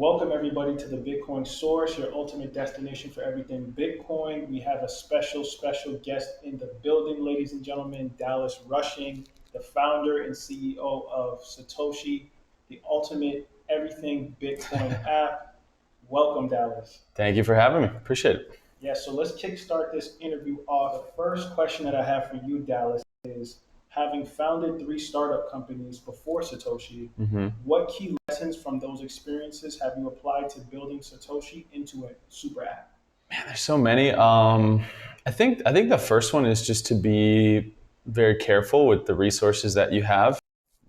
Welcome everybody to the Bitcoin Source, your ultimate destination for everything Bitcoin. We have a special guest in the building, ladies and gentlemen, Dallas Rushing, the founder and CEO of Satoshi, the ultimate everything Bitcoin app. Welcome, Dallas. Thank you for having me. Appreciate it. Yeah, so let's kickstart this interview off. The first question that I have for you, Dallas, is having founded three startup companies before Satoshi, what key lessons from those experiences have you applied to building Satoshi into a super app? Man, there's so many. I think the first one is just to be very careful with the resources that you have.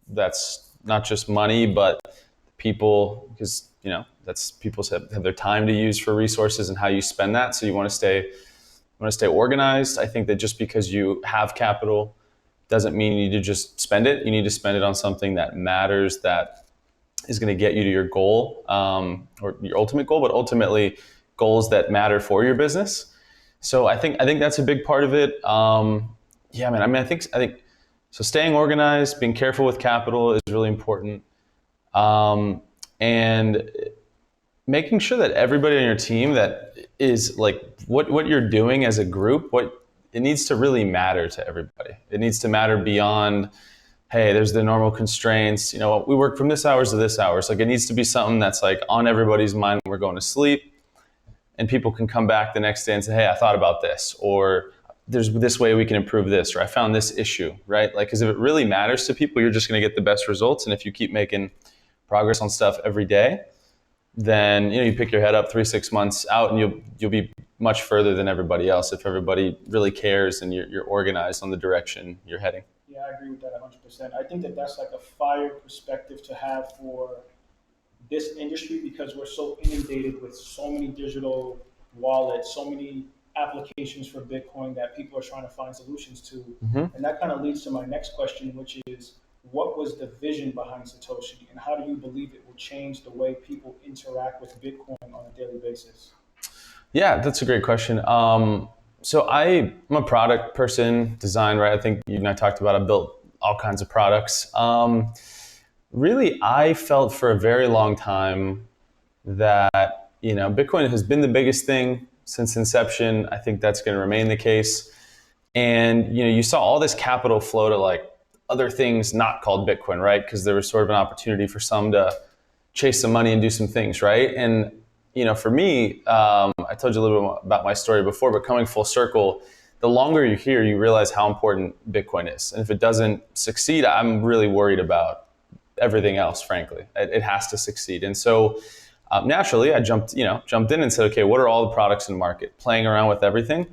That's not just money, but people, because that's people have their time to use for resources and how you spend that. So you want to stay organized. I think that just because you have capital doesn't mean you need to just spend it. You need to spend it on something that matters, that is going to get you to your goal, or your ultimate goal, but ultimately goals that matter for your business. So I think that's a big part of it. Yeah, man. I think so. Staying organized, being careful with capital is really important, and making sure that everybody on your team that is like what you're doing as a group, what it needs to really matter to everybody. It needs to matter beyond, hey, there's the normal constraints. We work from this hours to this hours. Like, it needs to be something that's like on everybody's mind when we're going to sleep, and people can come back the next day and say, hey, I thought about this, or there's this way we can improve this, or I found this issue, right? Like, because if it really matters to people, you're just going to get the best results. And if you keep making progress on stuff every day, then you pick your head up 3-6 months out, and you'll be much further than everybody else if everybody really cares and you're organized on the direction you're heading. Yeah, I agree with that 100%. I think that that's like a fire perspective to have for this industry because we're so inundated with so many digital wallets, so many applications for Bitcoin that people are trying to find solutions to. And that kind of leads to my next question, which is what was the vision behind Satoshi and how do you believe it will change the way people interact with Bitcoin on a daily basis? Yeah, that's a great question. So I'm a product person, design, right? I think you and I talked about, I built all kinds of products. Really, I felt for a very long time that, Bitcoin has been the biggest thing since inception. I think that's going to remain the case. And, you saw all this capital flow to like other things not called Bitcoin, right? Because there was sort of an opportunity for some to chase some money and do some things, right? And for me, I told you a little bit about my story before, but coming full circle, the longer you're here, you realize how important Bitcoin is. And if it doesn't succeed, I'm really worried about everything else, frankly. It has to succeed. And so naturally, I jumped in and said, okay, what are all the products in the market? Playing around with everything.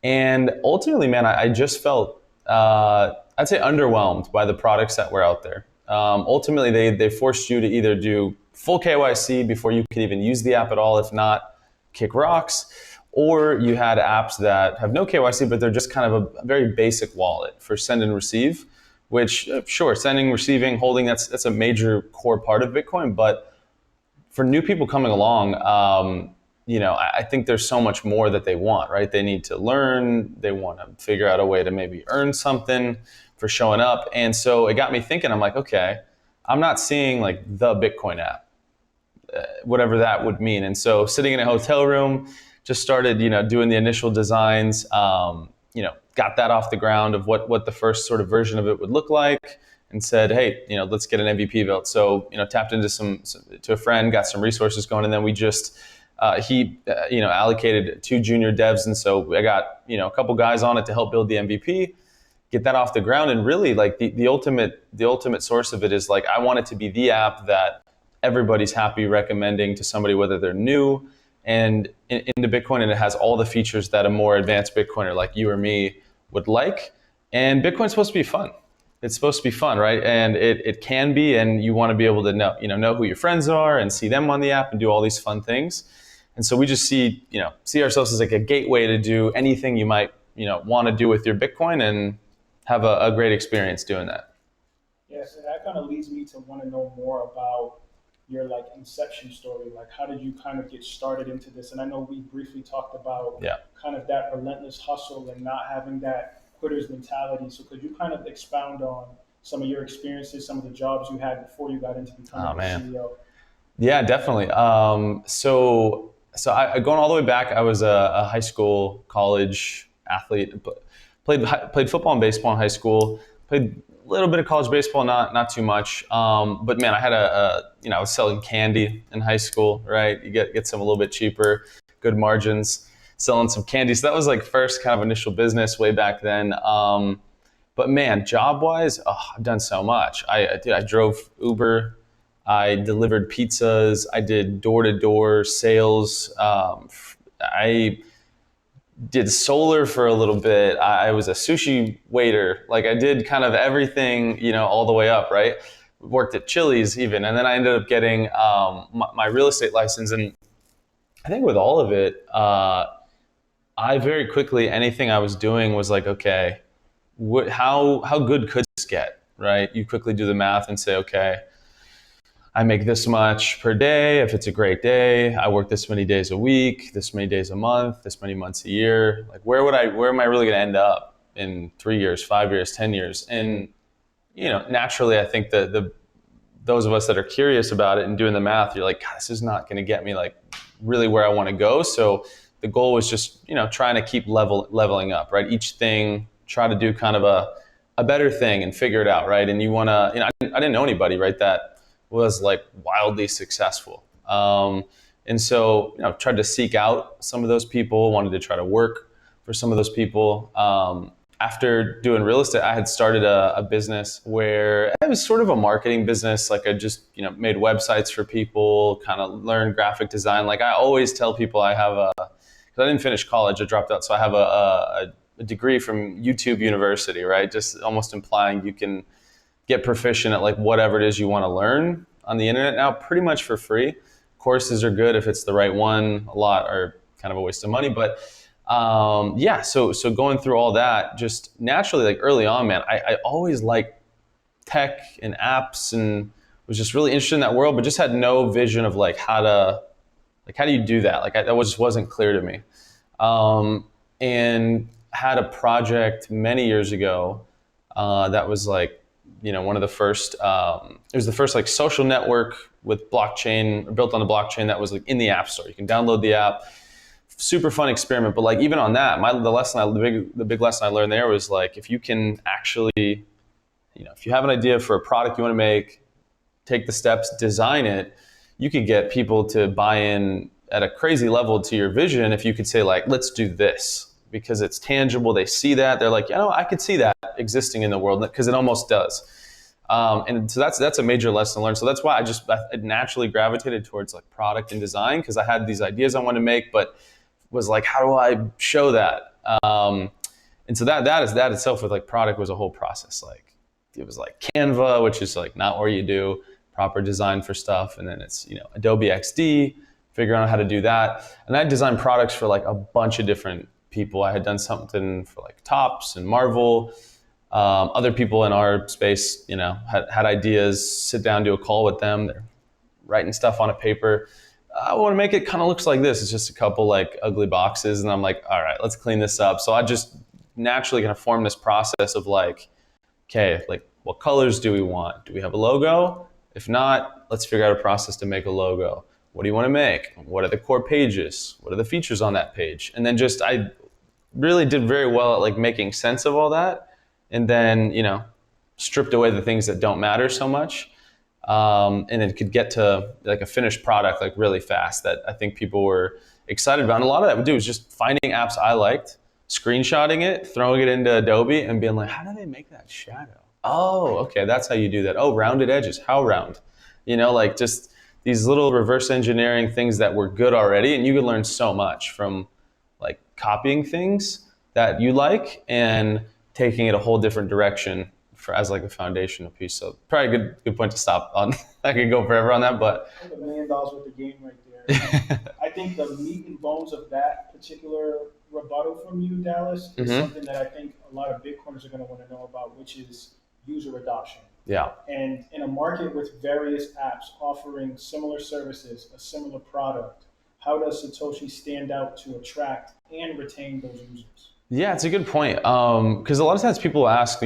And ultimately, man, I just felt, I'd say, underwhelmed by the products that were out there. Ultimately, they forced you to either do full KYC before you could even use the app at all, if not kick rocks, or you had apps that have no KYC, but they're just kind of a very basic wallet for send and receive, which, sure, sending, receiving, holding, that's a major core part of Bitcoin. But for new people coming along, I think there's so much more that they want, right? They need to learn. They want to figure out a way to maybe earn something for showing up. And so it got me thinking, I'm like, okay, I'm not seeing like the Bitcoin app, whatever that would mean. And so sitting in a hotel room, just started, doing the initial designs, got that off the ground of what the first sort of version of it would look like, and said, hey, let's get an MVP built. So, tapped into to a friend, got some resources going, and then we just, he allocated 2 junior devs. And so I got, a couple guys on it to help build the MVP, get that off the ground. And really like the ultimate source of it is like, I want it to be the app that everybody's happy recommending to somebody, whether they're new and into Bitcoin, and it has all the features that a more advanced Bitcoiner like you or me would like. And Bitcoin's supposed to be fun. It's supposed to be fun, right? And it can be, and you want to be able to know who your friends are and see them on the app and do all these fun things. And so we just see ourselves as like a gateway to do anything you might want to do with your Bitcoin and have a great experience doing that. Yes, and that kind of leads me to want to know more about your like inception story. Like, how did you kind of get started into this? And I know we briefly talked about kind of that relentless hustle and not having that quitter's mentality. So could you kind of expound on some of your experiences, some of the jobs you had before you got into becoming a CEO? Yeah, definitely. So going all the way back, I was a high school, college athlete. Played football and baseball in high school. Played a little bit of college baseball, not too much. But man, I had I was selling candy in high school. Right, you get some a little bit cheaper, good margins, selling some candy. So that was like first kind of initial business way back then. But man, job wise, oh, I've done so much. I drove Uber, I delivered pizzas, I did door to door sales. I did solar for a little bit. I was a sushi waiter. Like I did kind of everything, all the way up, right? Worked at Chili's even, and then I ended up getting my real estate license. And I think with all of it, I very quickly anything I was doing was like, okay, how good could this get, right? You quickly do the math and say, okay, I make this much per day. If it's a great day, I work this many days a week, this many days a month, this many months a year. Like, where am I really going to end up in 3 years, 5 years, 10 years? And, naturally, I think the those of us that are curious about it and doing the math, you're like, God, this is not going to get me like really where I want to go. So the goal was just, trying to keep leveling up, right? Each thing, try to do kind of a better thing and figure it out, right? And you want to, I didn't know anybody, right, that was like wildly successful. And so, tried to seek out some of those people, wanted to try to work for some of those people. After doing real estate, I had started a business where it was sort of a marketing business. Like I just, made websites for people, kind of learned graphic design. Like I always tell people because I didn't finish college, I dropped out. So I have a degree from YouTube University, right? Just almost implying you can get proficient at like whatever it is you want to learn on the internet now, pretty much for free. Courses are good if it's the right one. A lot are kind of a waste of money, but yeah. So going through all that, just naturally, like early on, man, I always liked tech and apps and was just really interested in that world, but just had no vision of like how do you do that? Like that just wasn't clear to me. And had a project many years ago that was like, one of the first. It was the first like social network with blockchain, built on the blockchain that was like in the app store. You can download the app. Super fun experiment, but like even on that, the big lesson I learned there was like if you can actually, if you have an idea for a product you want to make, take the steps, design it, you could get people to buy in at a crazy level to your vision if you could say like, let's do this because it's tangible. They see that. They're like, I could see that existing in the world because it almost does. And so that's a major lesson learned. So that's why I naturally gravitated towards like product and design because I had these ideas I wanted to make, but was like, how do I show that? And so that itself with like product was a whole process. Like it was like Canva, which is like not where you do proper design for stuff. And then it's, Adobe XD, figuring out how to do that. And I designed products for like a bunch of different people. I had done something for like Tops and Marvel. Other people in our space, had ideas, sit down, do a call with them. They're writing stuff on a paper. I want to make it kind of looks like this. It's just a couple like ugly boxes. And I'm like, all right, let's clean this up. So I just naturally kind of formed this process of like, okay, like what colors do we want? Do we have a logo? If not, let's figure out a process to make a logo. What do you want to make? What are the core pages? What are the features on that page? And then I really did very well at like making sense of all that. And then, stripped away the things that don't matter so much. And it could get to like a finished product like really fast that I think people were excited about. And a lot of that would do is just finding apps I liked, screenshotting it, throwing it into Adobe and being like, how do they make that shadow? Oh, okay, that's how you do that. Oh, rounded edges, how round? Like just these little reverse engineering things that were good already. And you could learn so much from like copying things that you like and taking it a whole different direction as like a foundational piece. So probably a good point to stop on. I could go forever on that, but $1 million worth of game right there. I think the meat and bones of that particular rebuttal from you, Dallas, is something that I think a lot of Bitcoiners are going to want to know about, which is user adoption. Yeah. And in a market with various apps offering similar services, a similar product, how does Satoshi stand out to attract and retain those users? Yeah, it's a good point. Because a lot of times people ask,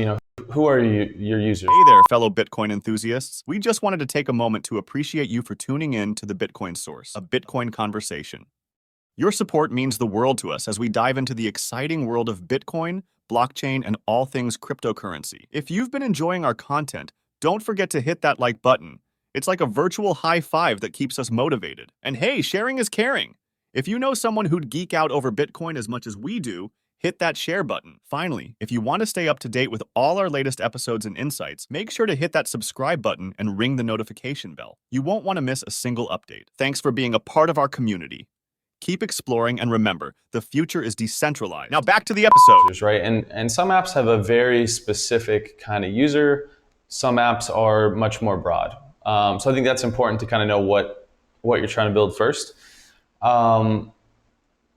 who are your users? Hey there, fellow Bitcoin enthusiasts. We just wanted to take a moment to appreciate you for tuning in to the Bitcoin Source, a Bitcoin conversation. Your support means the world to us as we dive into the exciting world of Bitcoin, blockchain, and all things cryptocurrency. If you've been enjoying our content, don't forget to hit that like button. It's like a virtual high five that keeps us motivated. And hey, sharing is caring. If you know someone who'd geek out over Bitcoin as much as we do, hit that share button. Finally, if you want to stay up to date with all our latest episodes and insights, make sure to hit that subscribe button and ring the notification bell. You won't want to miss a single update. Thanks for being a part of our community. Keep exploring, and remember, the future is decentralized. Now back to the episode. Right, and some apps have a very specific kind of user. Some apps are much more broad. So I think that's important to kind of know what you're trying to build first.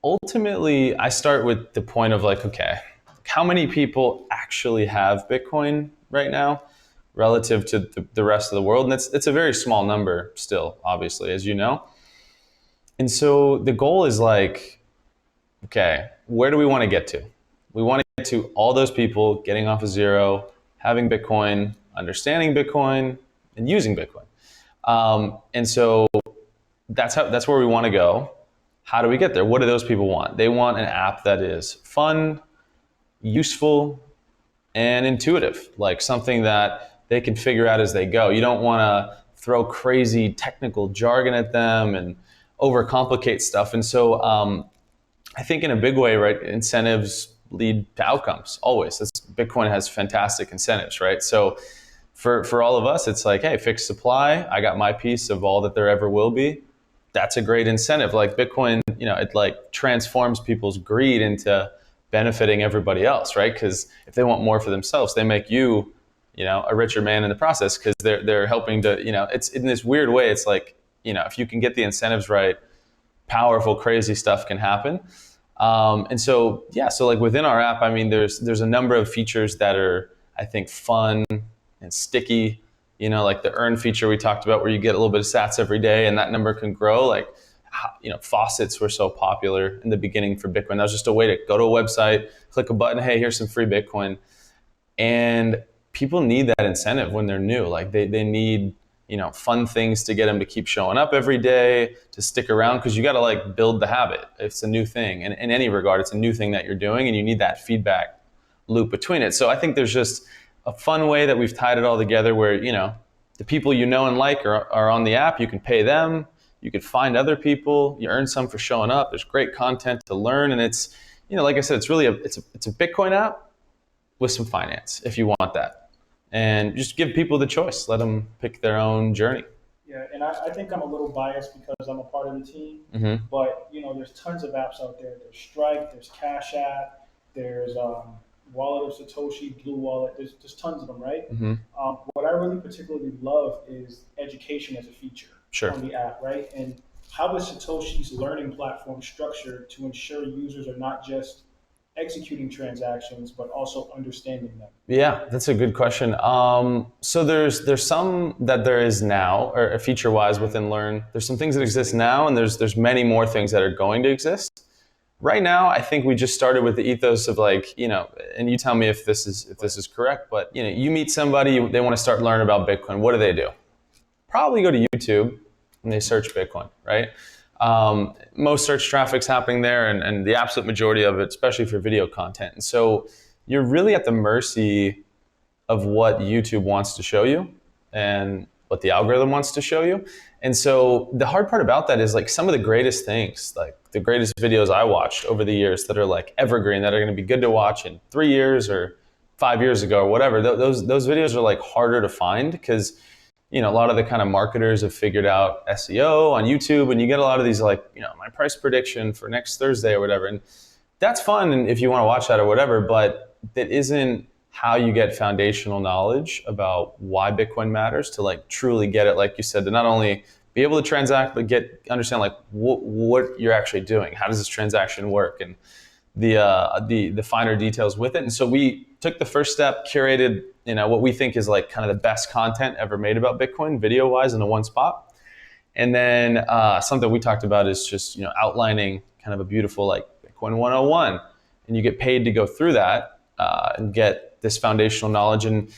Ultimately, I start with the point of like, okay, how many people actually have Bitcoin right now relative to the rest of the world? And it's a very small number still, obviously, as you know. And so the goal is like, okay, where do we want to get to? We want to get to all those people getting off of zero, having Bitcoin, understanding Bitcoin, and using Bitcoin. And so that's where we want to go. How do we get there? What do those people want? They want an app that is fun, useful, and intuitive, like something that they can figure out as they go. You don't want to throw crazy technical jargon at them and overcomplicate stuff. And so I think in a big way, right, incentives lead to outcomes always. Bitcoin has fantastic incentives, right? So for all of us, it's like, hey, fixed supply. I got my piece of all that there ever will be. That's a great incentive. Like Bitcoin, it like transforms people's greed into benefiting everybody else, right? Because if they want more for themselves, they make you, a richer man in the process because they're helping to, it's in this weird way. It's like, if you can get the incentives right, powerful, crazy stuff can happen. And so, yeah, so like within our app, I mean, there's a number of features that are, I think, fun and sticky. Like the earn feature we talked about where you get a little bit of sats every day and that number can grow. Like, faucets were so popular in the beginning for Bitcoin. That was just a way to go to a website, click a button, hey, here's some free Bitcoin. And people need that incentive when they're new. Like they need, fun things to get them to keep showing up every day, to stick around, because you got to like build the habit. It's a new thing. And in any regard, it's a new thing that you're doing and you need that feedback loop between it. So I think there's just a fun way that we've tied it all together where, the people and like are on the app, you can pay them, you can find other people, you earn some for showing up. There's great content to learn. And it's, like I said, it's really it's a Bitcoin app with some finance if you want that. And just give people the choice. Let them pick their own journey. Yeah, and I think I'm a little biased because I'm a part of the team. But there's tons of apps out there. There's Strike, there's Cash App, there's Wallet of Satoshi, Blue Wallet. There's tons of them, right? What I really particularly love is education as a feature on the app, right? And how is Satoshi's learning platform structured to ensure users are not just executing transactions, but also understanding them? Yeah, that's a good question. So there's some that there is now, or feature-wise within Learn. There's some things that exist now, and there's many more things that are going to exist. Right now, I think we just started with the ethos of like, and you tell me if this is correct, but you meet somebody, they want to start learning about Bitcoin. What do? Probably go to YouTube and they search Bitcoin, right? Most search traffic's happening there and the absolute majority of it, especially for video content. And so you're really at the mercy of what YouTube wants to show you and what the algorithm wants to show you. And so the hard part about that is like some of the greatest things, like the greatest videos I watched over the years that are like evergreen, that are going to be good to watch in 3 years or 5 years ago or whatever, those videos are like harder to find because a lot of the kind of marketers have figured out SEO on YouTube, and you get a lot of these like, my price prediction for next Thursday or whatever. And that's fun and if you want to watch that or whatever, but that isn't how you get foundational knowledge about why Bitcoin matters to like truly get it, like you said, to not only be able to transact, but understand like what you're actually doing. How does this transaction work? And the finer details with it. And so we took the first step, curated, what we think is like kind of the best content ever made about Bitcoin, video-wise, in the one spot. And then something we talked about is just, outlining kind of a beautiful like Bitcoin 101. And you get paid to go through that and get this foundational knowledge. And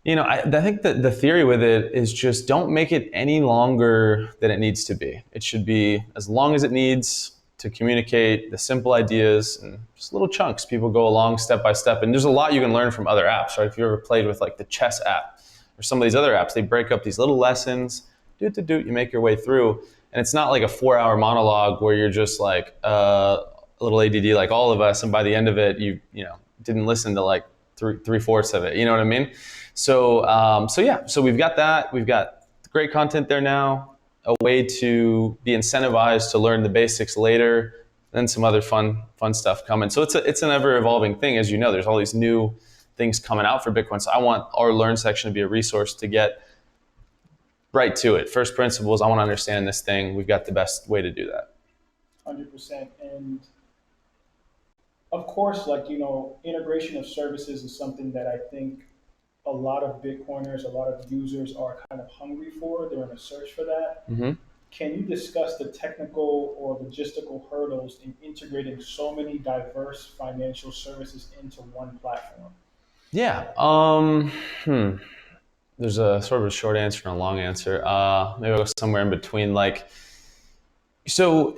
I think that the theory with it is just don't make it any longer than it needs to be. It should be as long as it needs to communicate the simple ideas and just little chunks. People go along step by step. And there's a lot you can learn from other apps, right? If you ever played with like the chess app or some of these other apps, they break up these little lessons, you make your way through. And it's not like a 4-hour monologue where you're just like a little ADD like all of us. And by the end of it, you didn't listen to like three-fourths of it. You know what I mean? So we've got that. We've got great content there now, a way to be incentivized to learn the basics later, then some other fun stuff coming. So it's an ever evolving thing. As you know, there's all these new things coming out for Bitcoin. So I want our Learn section to be a resource to get right to it. First principles, I want to understand this thing. We've got the best way to do that. 100%. And of course, integration of services is something that I think a lot of Bitcoiners, a lot of users are kind of hungry for. They're in a search for that. Mm-hmm. Can you discuss the technical or logistical hurdles in integrating so many diverse financial services into one platform? Yeah. There's a sort of a short answer and a long answer. Maybe I'll go somewhere in between. So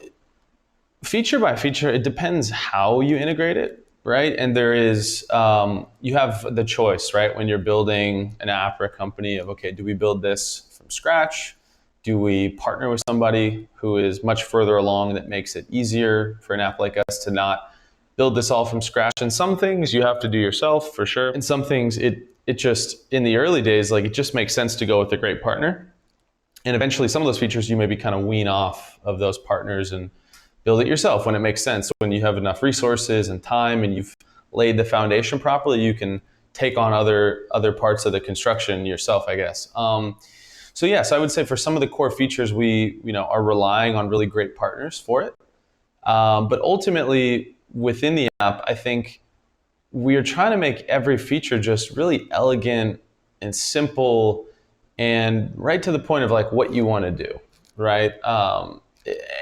feature by feature, it depends how you integrate it, right? And there is, you have the choice, right? When you're building an app or a company of, okay, do we build this from scratch? Do we partner with somebody who is much further along that makes it easier for an app like us to not build this all from scratch? And some things you have to do yourself for sure. And some things it just, in the early days, like it just makes sense to go with a great partner. And eventually some of those features you maybe kind of wean off of those partners and build it yourself when it makes sense. When you have enough resources and time and you've laid the foundation properly, you can take on other parts of the construction yourself, I guess. So I would say for some of the core features, we are relying on really great partners for it. But ultimately, within the app, I think we are trying to make every feature just really elegant and simple and right to the point of like what you want to do, right?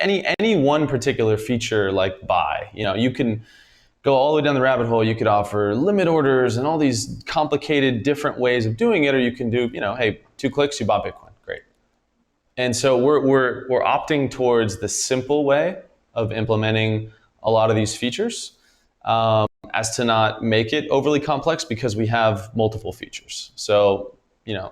Any one particular feature like buy, you can go all the way down the rabbit hole. You could offer limit orders and all these complicated different ways of doing it, or you can do, hey, 2 clicks, you bought Bitcoin, great. And so we're opting towards the simple way of implementing a lot of these features, as to not make it overly complex because we have multiple features. So,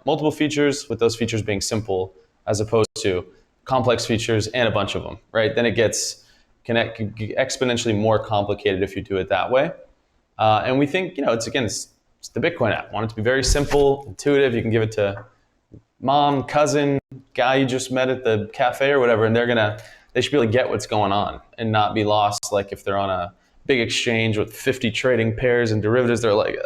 multiple features with those features being simple as opposed to complex features and a bunch of them, right? Then it gets exponentially more complicated if you do it that way. And we think, it's the Bitcoin app. Want it to be very simple, intuitive. You can give it to mom, cousin, guy you just met at the cafe or whatever, and they should be able to get what's going on and not be lost. Like if they're on a big exchange with 50 trading pairs and derivatives, they're like,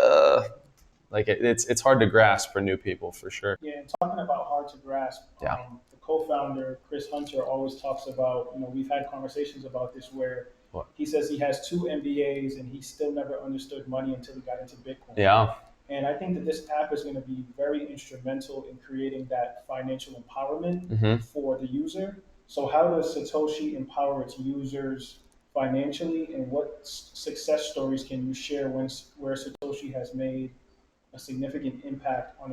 it's hard to grasp for new people for sure. Yeah, and talking about hard to grasp, Yeah. The co-founder, Chris Hunter, always talks about, we've had conversations about this where What? he says he has 2 MBAs and he still never understood money until he got into Bitcoin. Yeah. And I think that this app is going to be very instrumental in creating that financial empowerment Mm-hmm. for the user. So how does Satoshi empower its users financially, and what success stories can you share where Satoshi has made a significant impact on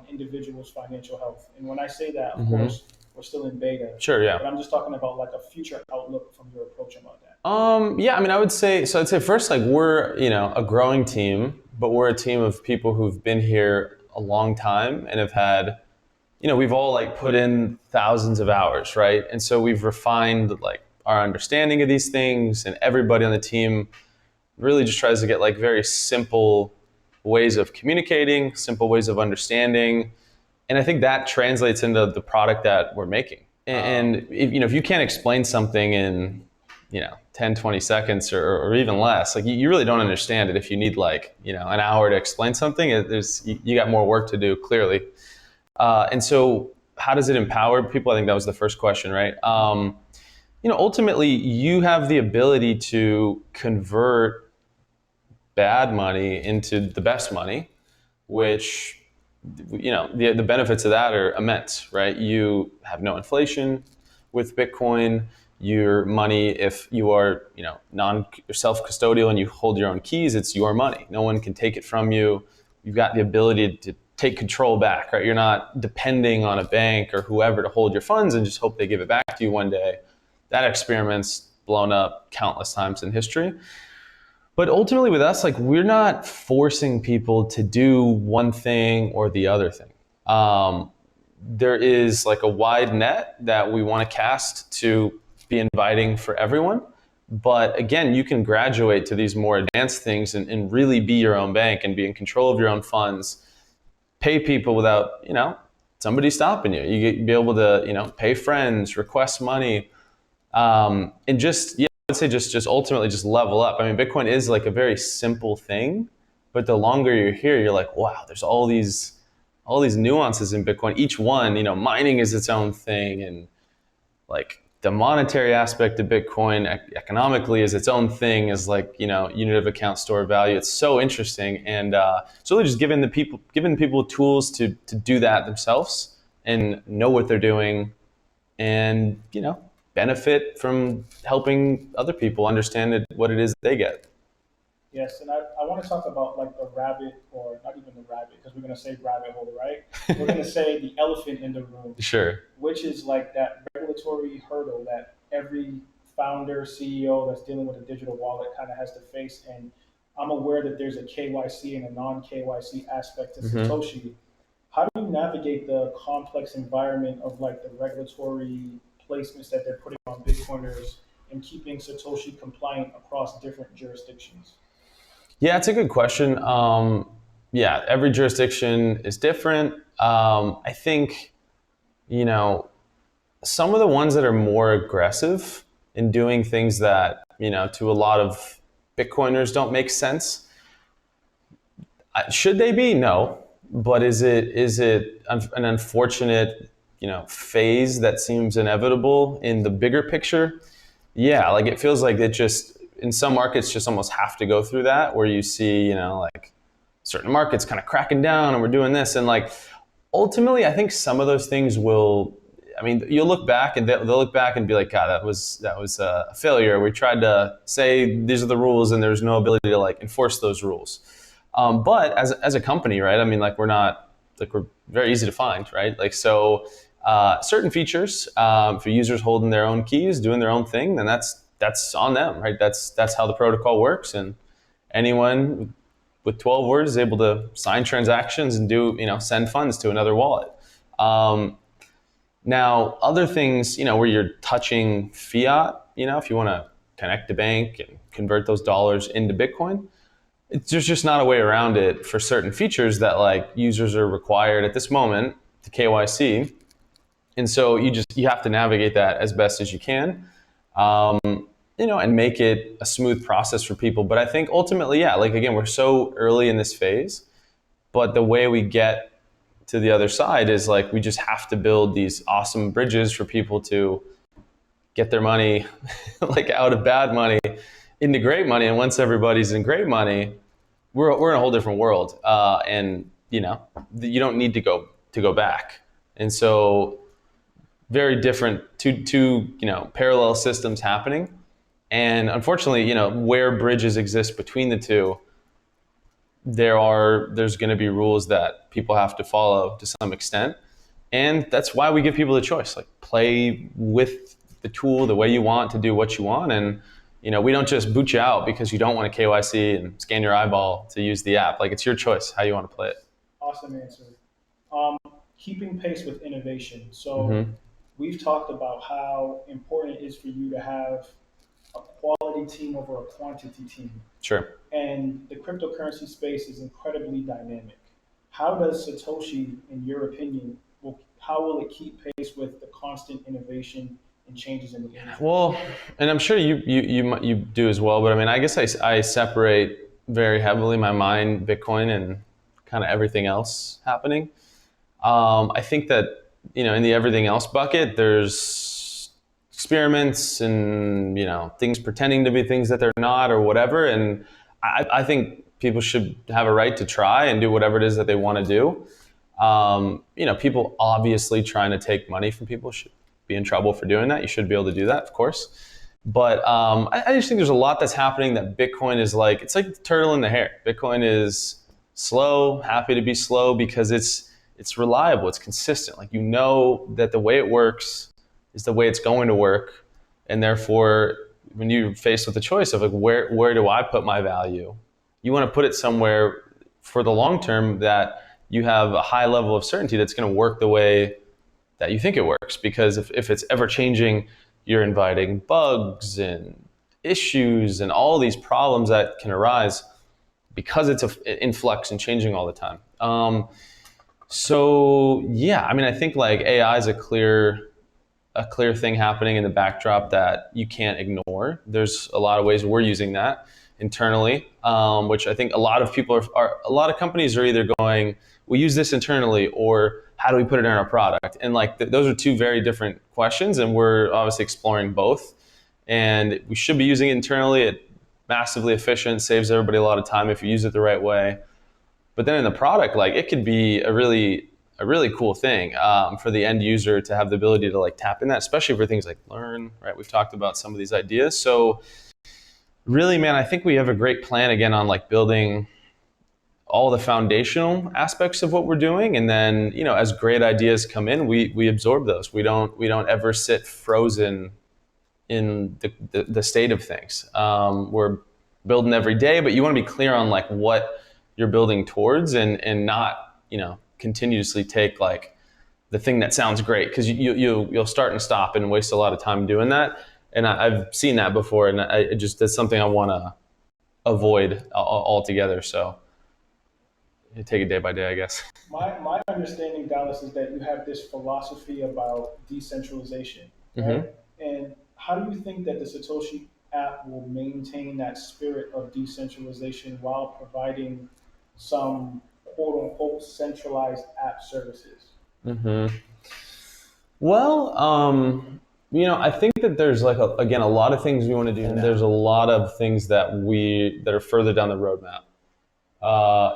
individuals' financial health? And when I say that, of Mm-hmm. course, we're still in beta. Sure, yeah. But I'm just talking about like a future outlook from your approach about that. I would say, so I'd say first, like we're, a growing team, but we're a team of people who've been here a long time and have had, we've all like put in thousands of hours, right? And so we've refined like our understanding of these things, and everybody on the team really just tries to get like very simple ways of communicating, simple ways of understanding. And I think that translates into the product that we're making. And if you can't explain something in 10, 20 seconds or even less, like you really don't understand it. If you need like an hour to explain something, you got more work to do, clearly. And so how does it empower people? I think that was the first question, right? Ultimately you have the ability to convert bad money into the best money, which the benefits of that are immense, right? You have no inflation with Bitcoin. your money. If you are, non self-custodial and you hold your own keys, it's your money. No one can take it from you. You've got the ability to take control back, right? You're not depending on a bank or whoever to hold your funds and just hope they give it back to you one day. That experiment's blown up countless times in history. But ultimately with us, like, we're not forcing people to do one thing or the other thing. There is like a wide net that we want to cast to be inviting for everyone. But again, you can graduate to these more advanced things and really be your own bank and be in control of your own funds, pay people without, somebody stopping you. You be able to, pay friends, request money, and just, yeah, I would say just ultimately just level up. I mean, Bitcoin is like a very simple thing, but the longer you're here, you're like, wow, there's all these nuances in Bitcoin. Each one, mining is its own thing, and like the monetary aspect of Bitcoin economically is its own thing, as like, unit of account store value. It's so interesting, and it's really just giving people tools to do that themselves and know what they're doing, and benefit from helping other people understand what it is they get. Yes, and I want to talk about like the rabbit, or not even the rabbit, because we're going to say rabbit hole, right? We're going to say the elephant in the room, Sure. which is like that regulatory hurdle that every founder, CEO that's dealing with a digital wallet kind of has to face. And I'm aware that there's a KYC and a non KYC aspect to Hmm. Satoshi. How do you navigate the complex environment of like the regulatory placements that they're putting on Bitcoiners and keeping Satoshi compliant across different jurisdictions? Yeah, it's a good question. Yeah, every jurisdiction is different. I think, you know, some of the ones that are more aggressive in doing things that, to a lot of Bitcoiners don't make sense. Should they be? No. But is it an unfortunate, phase that seems inevitable in the bigger picture? Yeah, like it feels like it just in some markets just almost have to go through that, where you see, like certain markets kind of cracking down and we're doing this, and like ultimately I think some of those things will, I mean, you'll look back and they'll look back and be like, God, that was a failure. We tried to say these are the rules and there's no ability to like enforce those rules. But as a company, right? I mean, like we're very easy to find, right? Like so, certain features for users holding their own keys, doing their own thing, then that's on them, right? That's how the protocol works, and anyone with 12 words is able to sign transactions and send funds to another wallet. Um, Now, other things, where you're touching fiat, if you want to connect to bank and convert those dollars into Bitcoin, there's just not a way around it for certain features that like users are required at this moment to KYC. And so you have to navigate that as best as you can, um, and make it a smooth process for people. But I think ultimately, yeah, like again, we're so early in this phase, but the way we get to the other side is like we just have to build these awesome bridges for people to get their money like out of bad money into great money. And once everybody's in great money, we're in a whole different world, and you don't need to go back. And so very different two parallel systems happening. And unfortunately, where bridges exist between the two, there's going to be rules that people have to follow to some extent. And that's why we give people the choice, like play with the tool the way you want to do what you want. And we don't just boot you out because you don't want to KYC and scan your eyeball to use the app. Like it's your choice how you want to play it. Awesome answer. Um, Keeping pace with innovation. So Hmm. we've talked about how important it is for you to have a quality team over a quantity team. Sure. And the cryptocurrency space is incredibly dynamic. How does Satoshi, in your opinion, how will it keep pace with the constant innovation and changes in the industry? Well, and I'm sure you do as well. But I mean, I guess I separate very heavily my mind, Bitcoin, and kind of everything else happening. I think that in the everything else bucket, there's experiments and things pretending to be things that they're not or whatever. And I think people should have a right to try and do whatever it is that they want to do. People obviously trying to take money from people be in trouble for doing that. You should be able to do that, of course. But I just think there's a lot that's happening that Bitcoin is like, it's like the turtle in the hare. Bitcoin is slow, happy to be slow because it's reliable, it's consistent. Like, you know that the way it works is the way it's going to work. And therefore, when you're faced with the choice of like, where do I put my value? You want to put it somewhere for the long term that you have a high level of certainty that's going to work the way that you think it works. Because if it's ever changing, you're inviting bugs and issues and all these problems that can arise because it's in flux and changing all the time. So yeah, I mean, I think like AI is a clear thing happening in the backdrop that you can't ignore. There's a lot of ways we're using that internally, which I think a lot of people are a lot of companies are either going, we use this internally, or how do we put it in our product? And like those are two very different questions, and we're obviously exploring both. And we should be using it internally. It's massively efficient, saves everybody a lot of time if you use it the right way. But then in the product, like, it could be a really cool thing for the end user to have the ability to like tap in that, especially for things like learn, right? We've talked about some of these ideas. So really, man, I think we have a great plan again on like building all the foundational aspects of what we're doing, and then, you know, as great ideas come in, we absorb those. We don't ever sit frozen in the state of things. We're building every day, but you want to be clear on like what you're building towards, and not, you know, continuously take like the thing that sounds great, because you'll start and stop and waste a lot of time doing that. And I've seen that before, and that's something I want to avoid altogether. So you take it day by day, I guess. My understanding, Dallas, is that you have this philosophy about decentralization, right? Mm-hmm. And how do you think that the Satoshi app will maintain that spirit of decentralization while providing some quote unquote centralized app services? Mm-hmm. Well, you know, I think that there's like again a lot of things we want to do, and there's a lot of things that are further down the roadmap.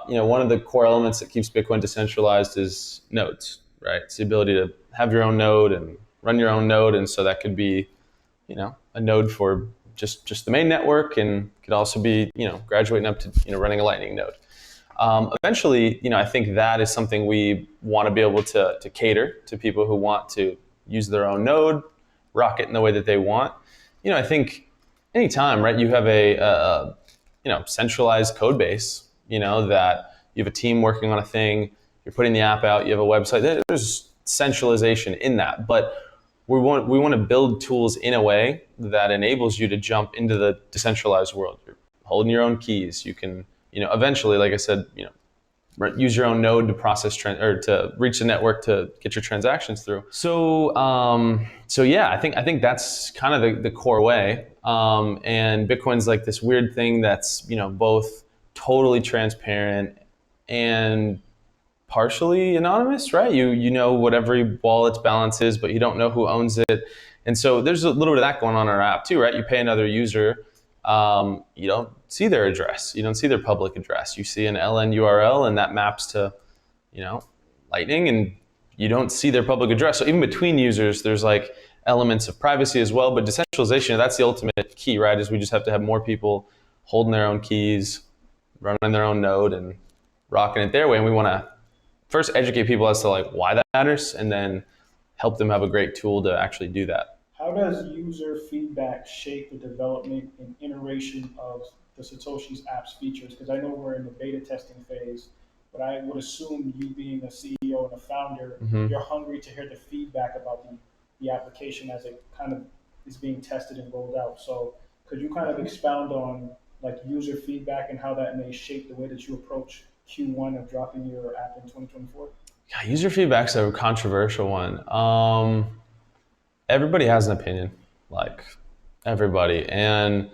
You know, one of the core elements that keeps Bitcoin decentralized is nodes, right? It's the ability to have your own node and run your own node, and so that could be, you know, a node for just the main network, and could also be, you know, graduating up to, you know, running a Lightning node. Eventually, you know, I think that is something we want to be able to cater to people who want to use their own node, rock it in the way that they want. You know, I think anytime, right, you have a you know, centralized code base, you know, that you have a team working on a thing, you're putting the app out, you have a website, there's centralization in that. But we want to build tools in a way that enables you to jump into the decentralized world. You're holding your own keys. You can, you know, eventually, like I said, you know, use your own node to process or to reach the network to get your transactions through. So, so yeah, I think that's kind of the core way. And Bitcoin's like this weird thing that's, you know, both totally transparent and partially anonymous, right? You know what every wallet's balance is, but you don't know who owns it. And so there's a little bit of that going on in our app too, right? You pay another user, you don't see their address, you don't see their public address. You see an LN URL, and that maps to, you know, Lightning, and you don't see their public address. So even between users, there's like elements of privacy as well. But decentralization, that's the ultimate key, right? Is we just have to have more people holding their own keys, running their own node, and rocking it their way. And we want to first educate people as to like why that matters, and then help them have a great tool to actually do that. How does user feedback shape the development and iteration of the Satoshi's apps features? Because I know we're in the beta testing phase, but I would assume you being a CEO and a founder, Mm-hmm. you're hungry to hear the feedback about the application as it kind of is being tested and rolled out. So could you kind of expound on like user feedback and how that may shape the way that you approach Q1 of dropping your app in 2024? Yeah, user feedback's a controversial one. Everybody has an opinion, like everybody, and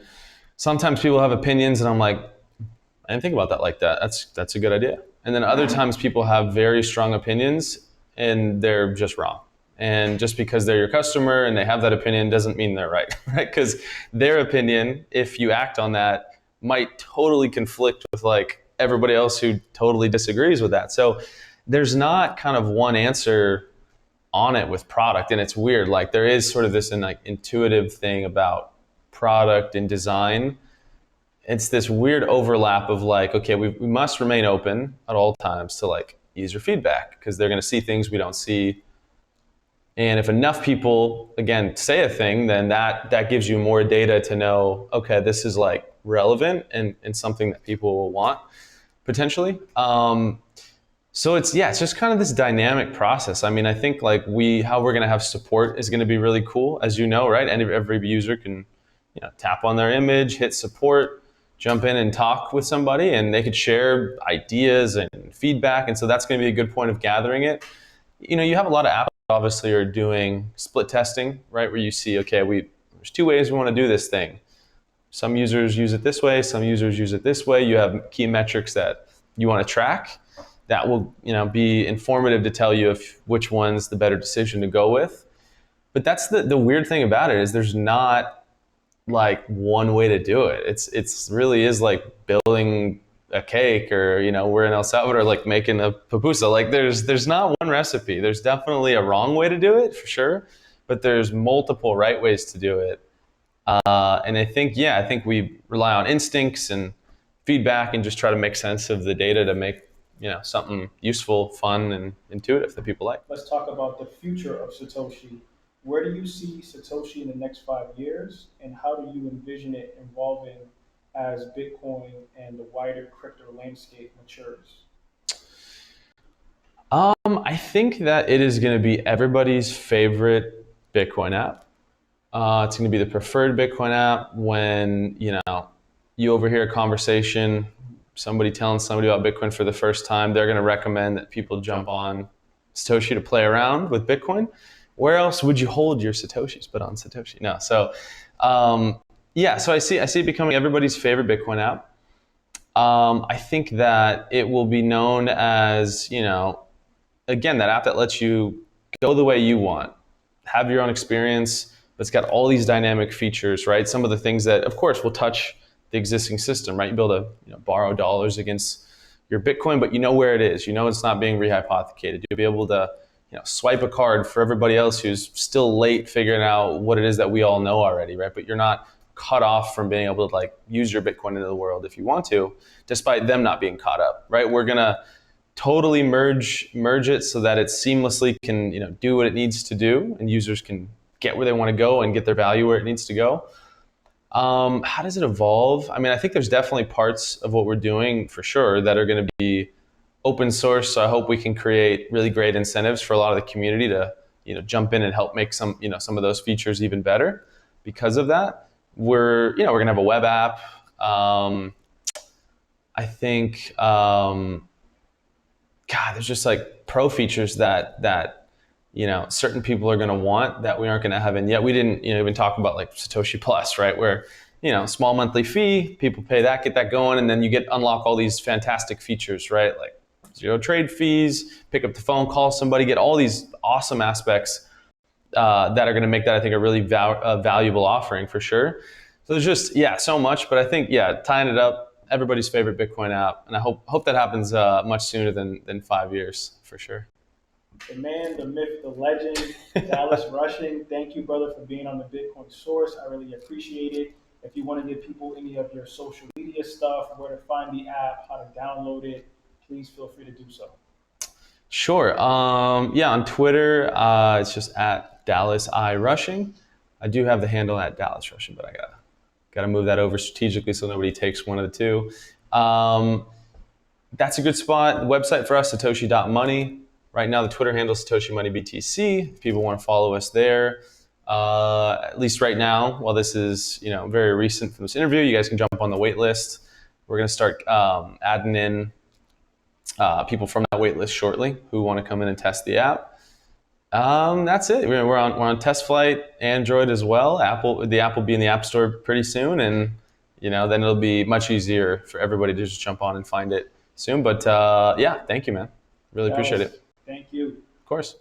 sometimes people have opinions, and I'm like, I didn't think about that like that. That's a good idea. And then other times people have very strong opinions, and they're just wrong. And just because they're your customer and they have that opinion doesn't mean they're right, right? Because their opinion, if you act on that, might totally conflict with like everybody else who totally disagrees with that. So there's not kind of one answer on it with product. And it's weird. Like there is sort of this like intuitive thing about product and design. It's this weird overlap of like, okay, we must remain open at all times to like user feedback because they're going to see things we don't see. And if enough people, again, say a thing, then that gives you more data to know, okay, this is like relevant and something that people will want potentially. So it's just kind of this dynamic process. I mean, I think like how we're going to have support is going to be really cool, as you know, right? And every user can, tap on their image, hit support, jump in and talk with somebody, and they could share ideas and feedback. And so that's going to be a good point of gathering it. You have a lot of apps obviously are doing split testing, right? Where you see, okay, there's two ways we want to do this thing. Some users use it this way, some users use it this way. You have key metrics that you want to track that will, be informative to tell you which one's the better decision to go with. But that's the weird thing about it is there's not like one way to do it. It's really is like building a cake, or we're in El Salvador like making a pupusa. Like there's not one recipe. There's definitely a wrong way to do it for sure, but there's multiple right ways to do it. And I think we rely on instincts and feedback and just try to make sense of the data to make something useful, fun, and intuitive that people like. Let's talk about the future of Satoshi. Where do you see Satoshi in the next 5 years, and how do you envision it evolving as Bitcoin and the wider crypto landscape matures? I think that it is going to be everybody's favorite Bitcoin app. It's going to be the preferred Bitcoin app when you overhear a conversation, somebody telling somebody about Bitcoin for the first time. They're going to recommend that people jump on Satoshi to play around with Bitcoin. Where else would you hold your Satoshis but on Satoshi? No, so so I see it becoming everybody's favorite Bitcoin app. I think that it will be known as again, that app that lets you go the way you want, have your own experience, but it's got all these dynamic features, right? Some of the things that, of course, will touch the existing system, right? You be able to borrow dollars against your Bitcoin, but you know where it is. You know it's not being rehypothecated. You'll be able to swipe a card for everybody else who's still late figuring out what it is that we all know already, right? But you're not cut off from being able to like use your Bitcoin into the world if you want to, despite them not being caught up, right? We're gonna totally merge it so that it seamlessly can do what it needs to do, and users can get where they want to go and get their value where it needs to go. How does it evolve? I mean, I think there's definitely parts of what we're doing for sure that are going to be open source. So I hope we can create really great incentives for a lot of the community to jump in and help make some of those features even better. Because of that, we're going to have a web app. I think. There's just like pro features that certain people are going to want that we aren't going to have in yet. We didn't even talk about like Satoshi Plus, right? Where small monthly fee, people pay that, get that going, and then you get unlock all these fantastic features, right? Like zero trade fees, pick up the phone, call somebody, get all these awesome aspects that are going to make that, I think, a really valuable offering for sure. So there's just so much, but I think tying it up, everybody's favorite Bitcoin app, and I hope that happens much sooner than 5 years for sure. The man, the myth, the legend, Dallas Rushing. Thank you, brother, for being on the Bitcoin Source. I really appreciate it. If you want to give people any of your social media stuff, where to find the app, how to download it, please feel free to do so. Sure. On Twitter, it's just at Dallas I Rushing. I do have the handle at Dallas Rushing, but I gotta move that over strategically so nobody takes one of the two. That's a good spot. The website for us, satoshi.money. Right now, the Twitter handle is Satoshi Money BTC. If people want to follow us there, at least right now, while this is very recent from this interview, you guys can jump on the wait list. We're going to start adding in people from that wait list shortly who want to come in and test the app. That's it. We're on test flight, Android as well. The app will be in the App Store pretty soon, and then it'll be much easier for everybody to just jump on and find it soon. But thank you, man. Really appreciate it. Thank you. Of course.